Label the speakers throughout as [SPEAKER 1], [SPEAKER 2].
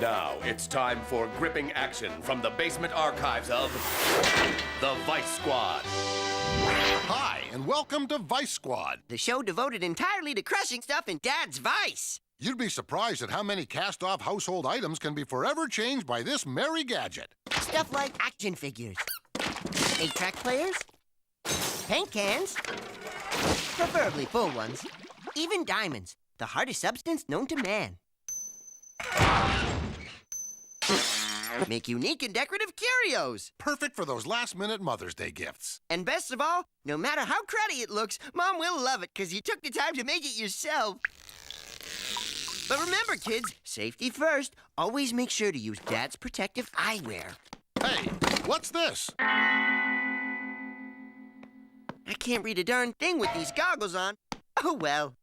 [SPEAKER 1] Now it's time for gripping action from the basement archives of the Vice Squad.
[SPEAKER 2] Hi, and welcome to Vice Squad.
[SPEAKER 3] The show devoted entirely to crushing stuff in Dad's vice.
[SPEAKER 2] You'd be surprised at how many cast-off household items can be forever changed by this merry gadget.
[SPEAKER 3] Stuff like action figures, 8-track players, paint cans, preferably full ones, even diamonds, the hardest substance known to man. Make unique and decorative curios.
[SPEAKER 2] Perfect for those last-minute Mother's Day gifts.
[SPEAKER 3] And best of all, no matter how cruddy it looks, Mom will love it because you took the time to make it yourself. But remember, kids, safety first. Always make sure to use Dad's protective eyewear.
[SPEAKER 2] Hey, what's this?
[SPEAKER 3] I can't read a darn thing with these goggles on. Oh, well.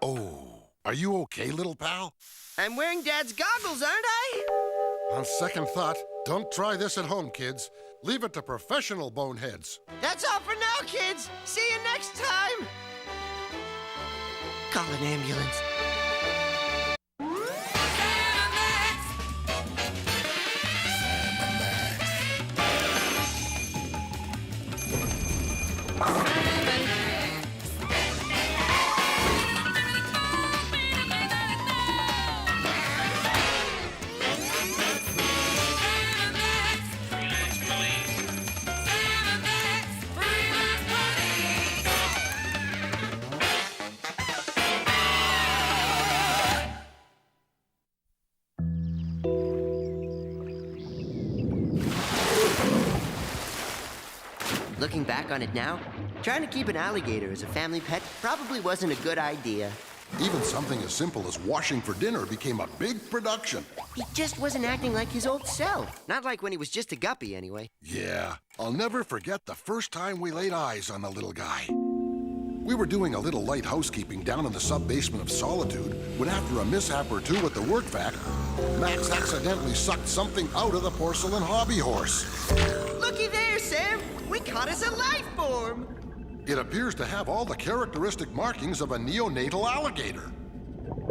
[SPEAKER 2] Oh, are you okay, little pal?
[SPEAKER 3] I'm wearing Dad's goggles, aren't I?
[SPEAKER 2] On second thought, don't try this at home, kids. Leave it to professional boneheads.
[SPEAKER 3] That's all for now, kids. See you next time. Call an ambulance. Looking back on it now, trying to keep an alligator as a family pet probably wasn't a good idea.
[SPEAKER 2] Even something as simple as washing for dinner became a big production.
[SPEAKER 3] He just wasn't acting like his old self. Not like when he was just a guppy, anyway.
[SPEAKER 2] Yeah, I'll never forget the first time we laid eyes on the little guy. We were doing a little light housekeeping down in the sub-basement of Solitude when after a mishap or two at the work vac, Max accidentally sucked something out of the porcelain hobby horse.
[SPEAKER 3] Looky there, Sam! We caught us a life form!
[SPEAKER 2] It appears to have all the characteristic markings of a neonatal alligator.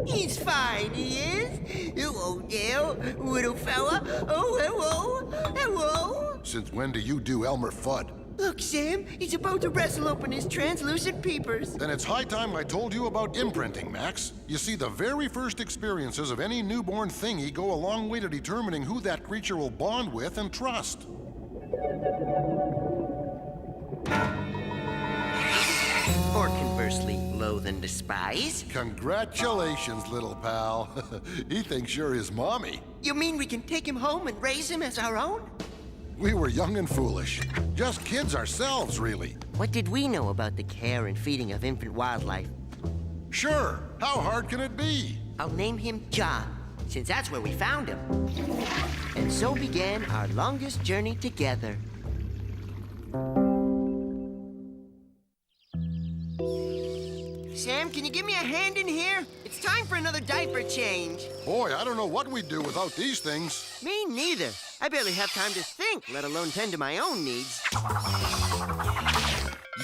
[SPEAKER 3] He's fine, he is. Hello, Dale, little fella. Oh, hello, hello.
[SPEAKER 2] Since when do you do Elmer Fudd?
[SPEAKER 3] Look, Sam, he's about to wrestle open his translucent peepers.
[SPEAKER 2] Then it's high time I told you about imprinting, Max. You see, the very first experiences of any newborn thingy go a long way to determining who that creature will bond with and trust.
[SPEAKER 3] Or conversely, loathe and despise.
[SPEAKER 2] Congratulations, little pal. He thinks you're his mommy.
[SPEAKER 3] You mean we can take him home and raise him as our own?
[SPEAKER 2] We were young and foolish. Just kids ourselves, really.
[SPEAKER 3] What did we know about the care and feeding of infant wildlife?
[SPEAKER 2] Sure. How hard can it be?
[SPEAKER 3] I'll name him John, since that's where we found him. And so began our longest journey together. Sam, can you give me a hand in here? It's time for another diaper change.
[SPEAKER 2] Boy, I don't know what we'd do without these things.
[SPEAKER 3] Me neither. I barely have time to think, let alone tend to my own needs.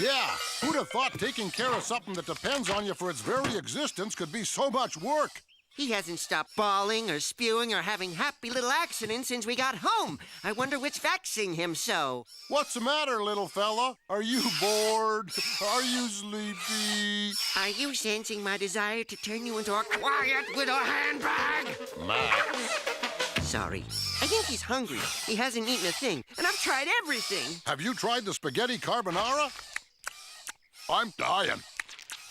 [SPEAKER 2] Yeah, who'd have thought taking care of something that depends on you for its very existence could be so much work?
[SPEAKER 3] He hasn't stopped bawling or spewing or having happy little accidents since we got home. I wonder what's vexing him so.
[SPEAKER 2] What's the matter, little fella? Are you bored? Are you sleepy?
[SPEAKER 3] Are you sensing my desire to turn you into a quiet little handbag?
[SPEAKER 2] Max.
[SPEAKER 3] Sorry. I think he's hungry. He hasn't eaten a thing, and I've tried everything.
[SPEAKER 2] Have you tried the spaghetti carbonara? I'm dying.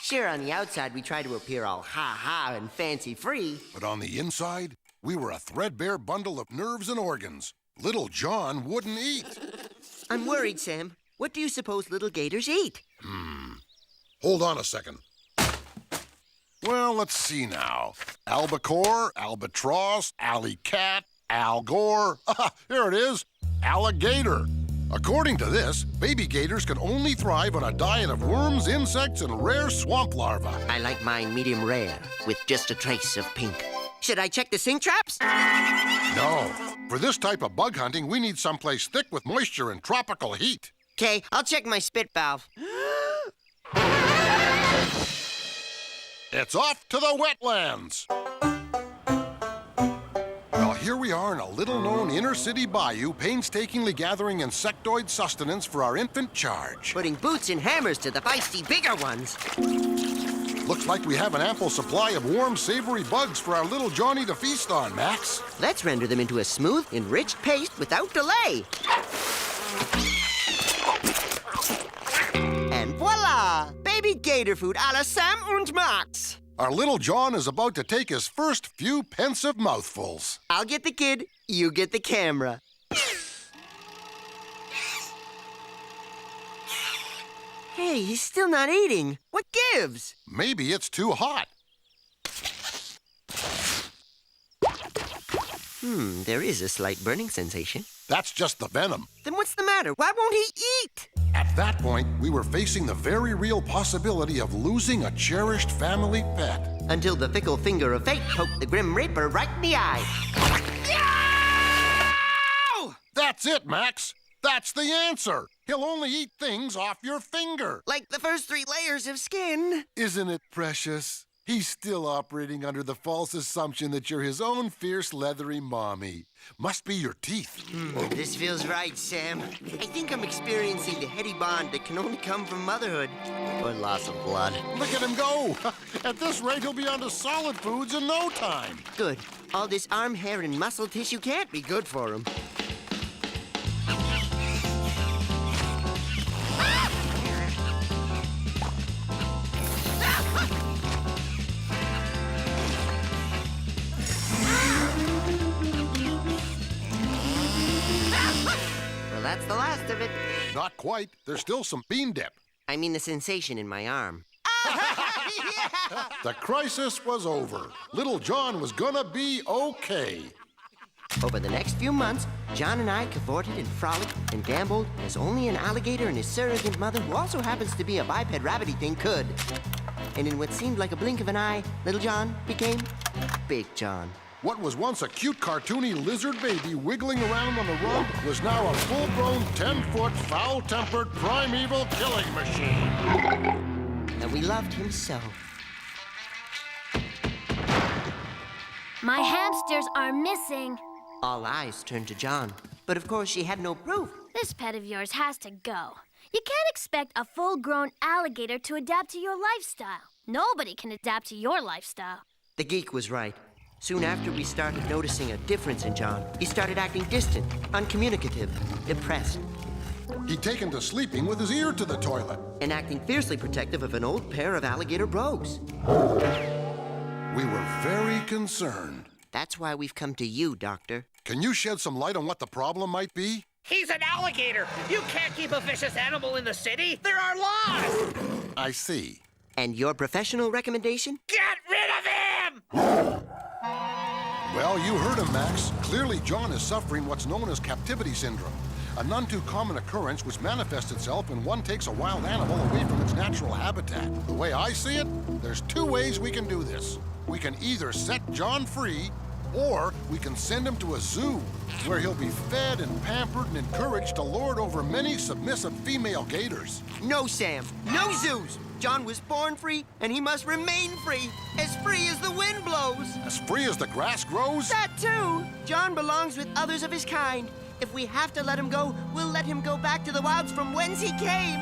[SPEAKER 3] Sure, on the outside, we try to appear all ha-ha and fancy-free.
[SPEAKER 2] But on the inside, we were a threadbare bundle of nerves and organs. Little John wouldn't eat.
[SPEAKER 3] I'm worried, Sam. What do you suppose little gators eat?
[SPEAKER 2] Hold on a second. Well, let's see now. Albacore, albatross, alley-cat, Algore. Here it is. Alligator. According to this, baby gators can only thrive on a diet of worms, insects, and rare swamp larvae.
[SPEAKER 3] I like mine medium rare, with just a trace of pink. Should I check the sink traps?
[SPEAKER 2] No. For this type of bug hunting, we need someplace thick with moisture and tropical heat.
[SPEAKER 3] Okay, I'll check my spit valve.
[SPEAKER 2] It's off to the wetlands. Well, here we are in a little-known inner-city bayou, painstakingly gathering insectoid sustenance for our infant charge.
[SPEAKER 3] Putting boots and hammers to the feisty bigger ones.
[SPEAKER 2] Looks like we have an ample supply of warm, savory bugs for our little Johnny to feast on, Max.
[SPEAKER 3] Let's render them into a smooth, enriched paste without delay. And voila! Baby gator food a la Sam und Max.
[SPEAKER 2] Our little John is about to take his first few pensive mouthfuls.
[SPEAKER 3] I'll get the kid, you get the camera. Hey, he's still not eating. What gives?
[SPEAKER 2] Maybe it's too hot.
[SPEAKER 3] There is a slight burning sensation.
[SPEAKER 2] That's just the venom.
[SPEAKER 3] Then what's the matter? Why won't he eat?
[SPEAKER 2] At that point, we were facing the very real possibility of losing a cherished family pet.
[SPEAKER 3] Until the fickle finger of fate poked the Grim Reaper right in the eye. Yow!
[SPEAKER 2] That's it, Max. That's the answer. He'll only eat things off your finger.
[SPEAKER 3] Like the first 3 layers of skin.
[SPEAKER 2] Isn't it precious? He's still operating under the false assumption that you're his own fierce, leathery mommy. Must be your teeth.
[SPEAKER 3] This feels right, Sam. I think I'm experiencing the heady bond that can only come from motherhood. Or loss of blood.
[SPEAKER 2] Look at him go. At this rate, he'll be onto solid foods in no time.
[SPEAKER 3] Good. All this arm hair and muscle tissue can't be good for him. Well, that's the last of it.
[SPEAKER 2] Not quite. There's still some bean dip.
[SPEAKER 3] I mean the sensation in my arm.
[SPEAKER 2] The crisis was over. Little John was gonna be okay.
[SPEAKER 3] Over the next few months, John and I cavorted and frolicked and gambled as only an alligator and his surrogate mother, who also happens to be a biped rabbity thing, could. And in what seemed like a blink of an eye, Little John became Big John.
[SPEAKER 2] What was once a cute, cartoony lizard baby wiggling around on the rug was now a full-grown, 10-foot, foul-tempered, primeval killing machine.
[SPEAKER 3] And we loved him so.
[SPEAKER 4] My hamsters are missing.
[SPEAKER 3] All eyes turned to John. But of course, she had no proof.
[SPEAKER 4] This pet of yours has to go. You can't expect a full-grown alligator to adapt to your lifestyle. Nobody can adapt to your lifestyle.
[SPEAKER 3] The geek was right. Soon after we started noticing a difference in John, he started acting distant, uncommunicative, depressed,
[SPEAKER 2] He'd taken to sleeping with his ear to the toilet.
[SPEAKER 3] and acting fiercely protective of an old pair of alligator brogues.
[SPEAKER 2] We were very concerned.
[SPEAKER 3] That's why we've come to you, Doctor.
[SPEAKER 2] Can you shed some light on what the problem might be?
[SPEAKER 5] He's an alligator. You can't keep a vicious animal in the city. There are laws.
[SPEAKER 2] I see.
[SPEAKER 3] And your professional recommendation?
[SPEAKER 5] Get rid of him!
[SPEAKER 2] Well, you heard him, Max. Clearly, John is suffering what's known as captivity syndrome, a none too common occurrence which manifests itself when one takes a wild animal away from its natural habitat. The way I see it, there's 2 ways we can do this. We can either set John free, or we can send him to a zoo, where he'll be fed and pampered and encouraged to lord over many submissive female gators.
[SPEAKER 3] No, Sam. No zoos. John was born free, and he must remain free as the wind blows.
[SPEAKER 2] As free as the grass grows?
[SPEAKER 3] That too. John belongs with others of his kind. If we have to let him go, we'll let him go back to the wilds from whence he came.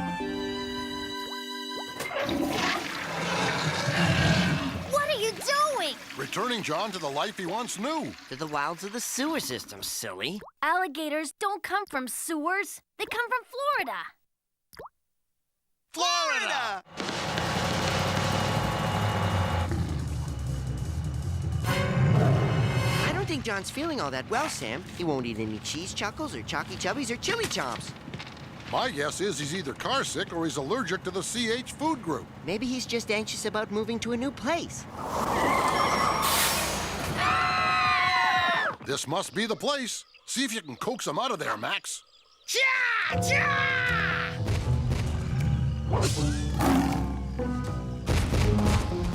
[SPEAKER 4] What are you doing?
[SPEAKER 2] Returning John to the life he once knew.
[SPEAKER 3] To the wilds of the sewer system, silly.
[SPEAKER 4] Alligators don't come from sewers. They come from Florida.
[SPEAKER 3] Florida! I don't think John's feeling all that well, Sam. He won't eat any cheese chuckles or chalky chubbies or chili chomps.
[SPEAKER 2] My guess is he's either carsick or he's allergic to the CH food group.
[SPEAKER 3] Maybe he's just anxious about moving to a new place.
[SPEAKER 2] This must be the place. See if you can coax him out of there, Max.
[SPEAKER 5] Cha! Cha!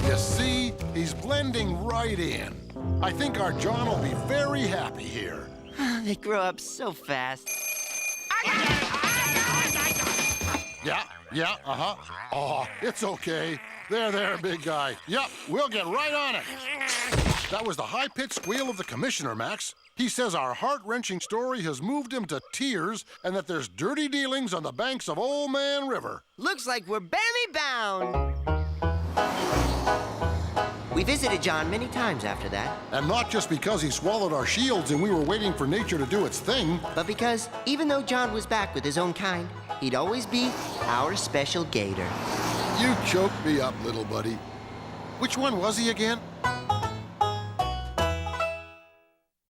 [SPEAKER 2] You see, he's blending right in. I think our John will be very happy here.
[SPEAKER 3] They grow up so fast.
[SPEAKER 2] Yeah, uh-huh. Oh, it's okay. There, big guy. Yep, we'll get right on it. That was the high-pitched squeal of the commissioner, Max. He says our heart-wrenching story has moved him to tears and that there's dirty dealings on the banks of Old Man River.
[SPEAKER 3] Looks like we're barely bound. We visited John many times after that,
[SPEAKER 2] And not just because he swallowed our shields and we were waiting for nature to do its thing.
[SPEAKER 3] but because even though John was back with his own kind, he'd always be our special Gator.
[SPEAKER 2] You choked me up, little buddy. Which one was he again?